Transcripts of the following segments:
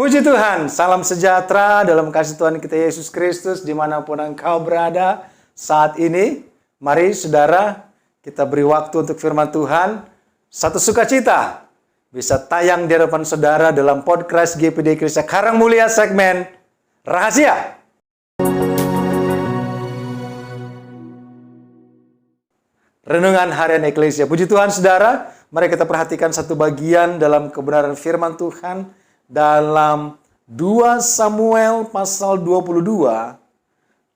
Puji Tuhan, salam sejahtera dalam kasih Tuhan kita Yesus Kristus dimanapun engkau berada saat ini. Mari saudara, kita beri waktu untuk firman Tuhan. Satu sukacita bisa tayang di hadapan saudara dalam podcast GPD Gereja Karangmulia segmen Rahasia. Renungan Harian Eklesia. Puji Tuhan saudara, mari kita perhatikan satu bagian dalam kebenaran firman Tuhan dalam 2 Samuel pasal 22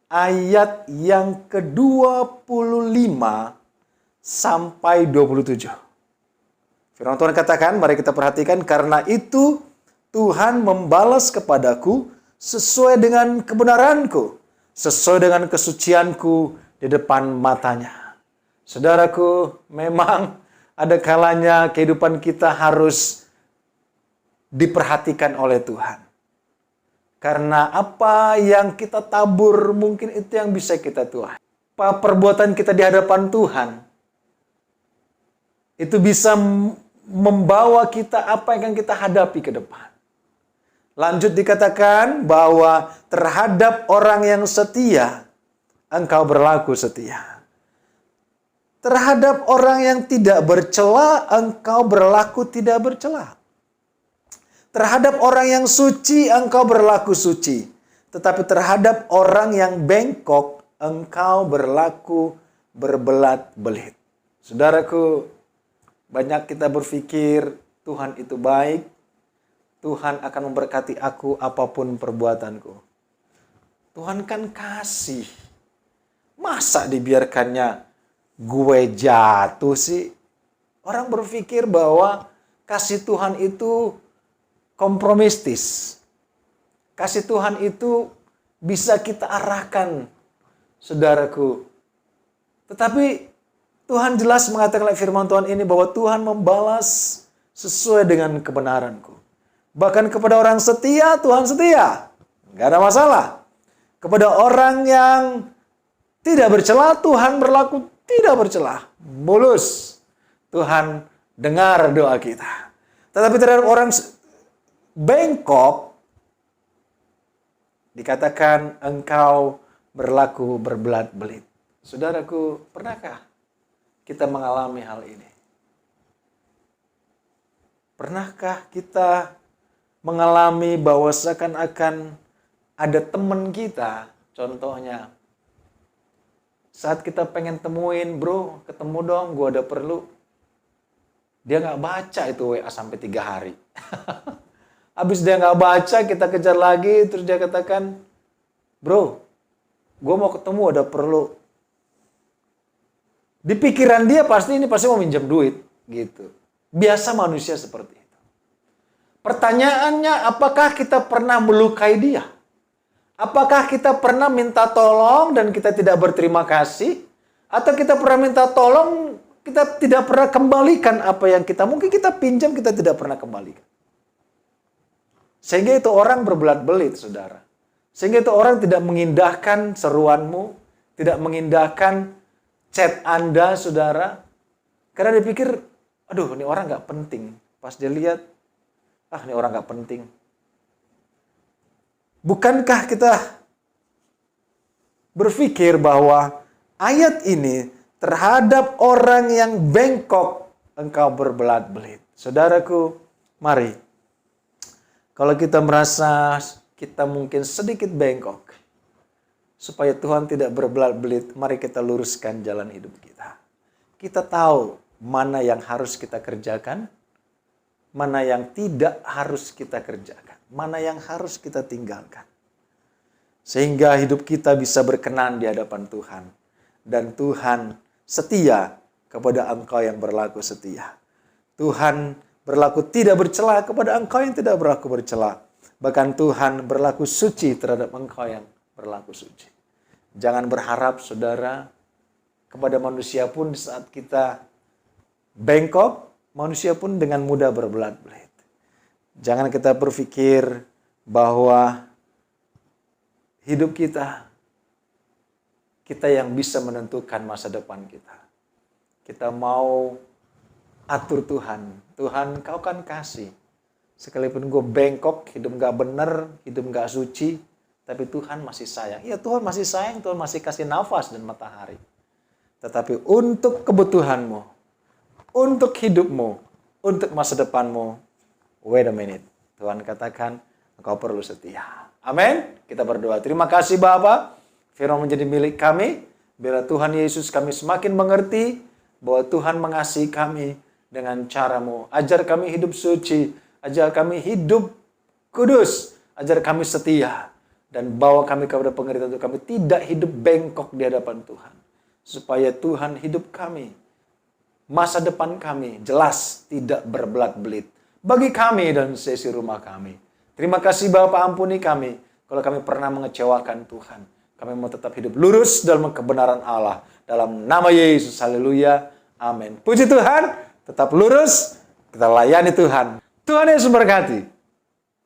ayat yang ke-25 sampai 27. Firman Tuhan katakan, mari kita perhatikan, karena itu Tuhan membalas kepadaku sesuai dengan kebenaranku, sesuai dengan kesucianku di depan matanya. Saudaraku, memang ada kalanya kehidupan kita harus diperhatikan oleh Tuhan. Karena apa yang kita tabur mungkin itu yang bisa kita tuai. Apa perbuatan kita di hadapan Tuhan itu bisa membawa kita apa yang akan kita hadapi ke depan. Lanjut dikatakan bahwa terhadap orang yang setia, engkau berlaku setia. Terhadap orang yang tidak bercela, engkau berlaku tidak bercela. Terhadap orang yang suci, engkau berlaku suci. Tetapi terhadap orang yang bengkok, engkau berlaku berbelat-belit. Saudaraku, banyak kita berpikir Tuhan itu baik. Tuhan akan memberkati aku apapun perbuatanku. Tuhan kan kasih. Masa dibiarkannya gue jatuh sih? Orang berpikir bahwa kasih Tuhan itu kompromistis. Kasih Tuhan itu bisa kita arahkan, saudaraku. Tetapi Tuhan jelas mengatakan oleh firman Tuhan ini bahwa Tuhan membalas sesuai dengan kebenaranku. Bahkan kepada orang setia, Tuhan setia. Nggak ada masalah. Kepada orang yang tidak bercela, Tuhan berlaku tidak bercela. Mulus. Tuhan dengar doa kita. Tetapi terhadap orang bengkok, dikatakan engkau berlaku berbelat-belit. Saudaraku, pernahkah kita mengalami hal ini? Pernahkah kita mengalami bahwa seakan-akan ada teman kita, contohnya, saat kita pengen temuin, bro, ketemu dong, gua ada perlu. Dia nggak baca itu WA sampai 3 hari. Habis dia nggak baca, kita kejar lagi, terus dia katakan, bro, gue mau ketemu, ada perlu. Di pikiran dia pasti mau minjem duit, gitu. Biasa manusia seperti itu. Pertanyaannya, apakah kita pernah melukai dia? Apakah kita pernah minta tolong dan kita tidak berterima kasih? Atau kita pernah minta tolong, kita tidak pernah kembalikan apa yang mungkin kita pinjam, kita tidak pernah kembalikan. Sehingga itu orang berbelat-belit, saudara. Sehingga itu orang tidak mengindahkan seruanmu, tidak mengindahkan chat Anda, saudara. Karena dia pikir, aduh ini orang gak penting. Pas dia lihat, ini orang gak penting. Bukankah kita berpikir bahwa ayat ini terhadap orang yang bengkok, engkau berbelat-belit. Saudaraku, mari. Kalau kita merasa kita mungkin sedikit bengkok, supaya Tuhan tidak berbelat-belit, mari kita luruskan jalan hidup kita. Kita tahu mana yang harus kita kerjakan, mana yang tidak harus kita kerjakan, mana yang harus kita tinggalkan. Sehingga hidup kita bisa berkenan di hadapan Tuhan. Dan Tuhan setia kepada engkau yang berlaku setia. Tuhan berlaku tidak bercela kepada engkau yang tidak berlaku bercela. Bahkan Tuhan berlaku suci terhadap engkau yang berlaku suci. Jangan berharap, saudara, kepada manusia pun saat kita bengkok, manusia pun dengan mudah berbelat-belit. Jangan kita berpikir bahwa hidup kita yang bisa menentukan masa depan kita. Kita mau atur Tuhan. Tuhan, kau kan kasih. Sekalipun gue bengkok, hidup gak bener, hidup gak suci, tapi Tuhan masih sayang. Ya Tuhan masih sayang, Tuhan masih kasih nafas dan matahari. Tetapi untuk kebutuhanmu, untuk hidupmu, untuk masa depanmu, wait a minute. Tuhan katakan, engkau perlu setia. Amin. Kita berdoa. Terima kasih Bapa. Firman menjadi milik kami. Biarlah Tuhan Yesus kami semakin mengerti bahwa Tuhan mengasihi kami dengan cara-Mu. Ajar kami hidup suci. Ajar kami hidup kudus. Ajar kami setia. Dan bawa kami kepada pengertian untuk kami tidak hidup bengkok di hadapan Tuhan. Supaya Tuhan hidup kami, masa depan kami jelas tidak berbelat-belit. Bagi kami dan sesi rumah kami. Terima kasih Bapa, ampuni kami kalau kami pernah mengecewakan Tuhan. Kami mau tetap hidup lurus dalam kebenaran Allah. Dalam nama Yesus, haleluya, amin. Puji Tuhan, tetap lurus, kita layani Tuhan. Tuhan Yesus memberkati.